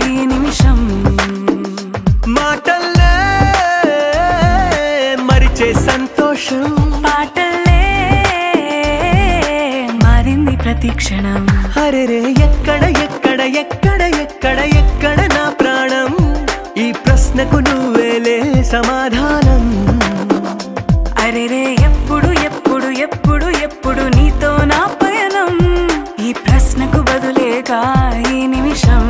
ఈ నిమిషం మాటల్లే మరిచే సంతోషం పాటల్లే మారింది ప్రతి క్షణం అరెరే ఎక్కడ ఎక్కడ ఎక్కడ ఎక్కడ ఎక్కడ నా ప్రాణం ఈ ప్రశ్నకు నువ్వేలే సమాధానం అరెరే ఎప్పుడు ఎప్పుడు ఎప్పుడు ఎప్పుడు నీతో నా పయనం ఈ ప్రశ్నకు బదులేగా ఈ నిమిషం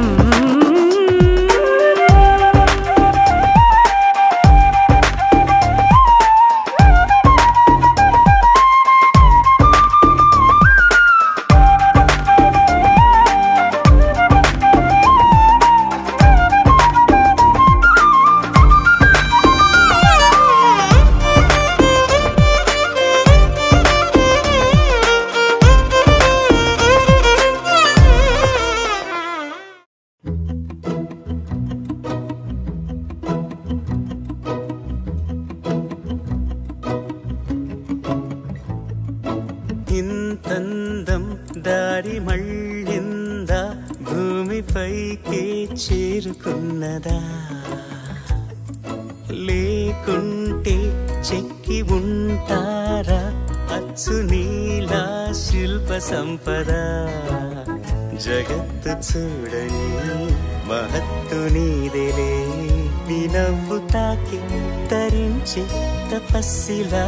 ఇంతందం దారి మళ్ళిందా భూమిపైకే చేరుకున్నదా లేకుంటే చెక్కి ఉంటారా అచ్చు నీలా శిల్ప సంపద జగత్తు చూడని మహత్తు నీదేలే నీ నవ్వు తాకి తరించి తపస్సిలా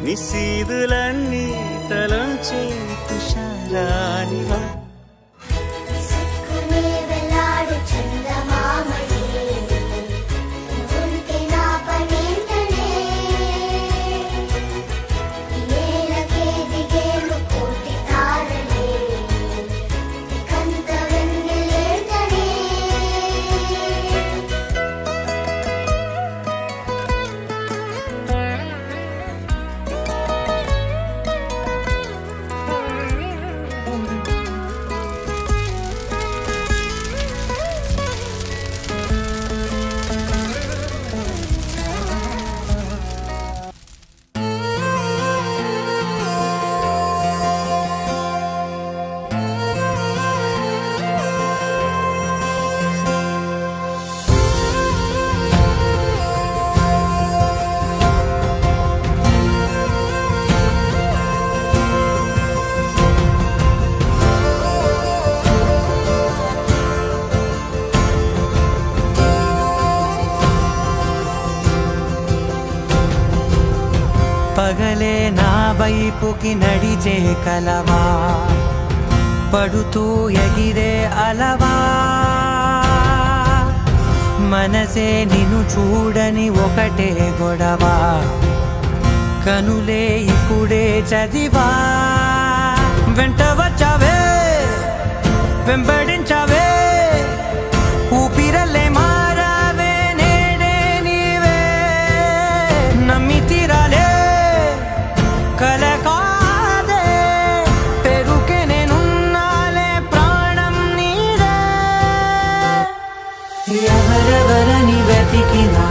నిశీదులన్నీ తలంచే తుషారానివా పగలే నా వైపుకి నడిచే కలవా పడుతూ ఎగిరే అలవా మనసే నిన్ను చూడని ఒకటే గొడవ కనులే ఇప్పుడే చదివా వెంట వచ్చావే వెంబడించావే ఊపిరల్లే మారావే నేడే నీవే నమ్మి తీరాలే కల కాదే పెరుకే నేనున్నాలే ప్రాణం నీదే ఎవరెవరని వెతికినా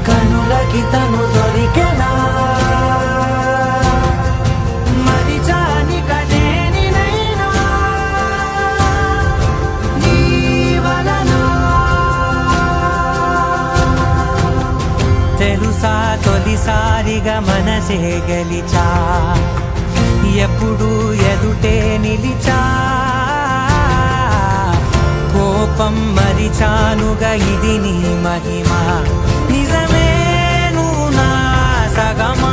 కనులకి తను దొరికెనా మరిచాని కదేనినైనా నీ వలన తెలుసా తొలిసారిగా మనసే గెలిచా ఎప్పుడు ఎదుటే నిలిచా కోపం మరిచానుగా ఇది నీ మహిమ నిజమే నువ్వు నా సగమా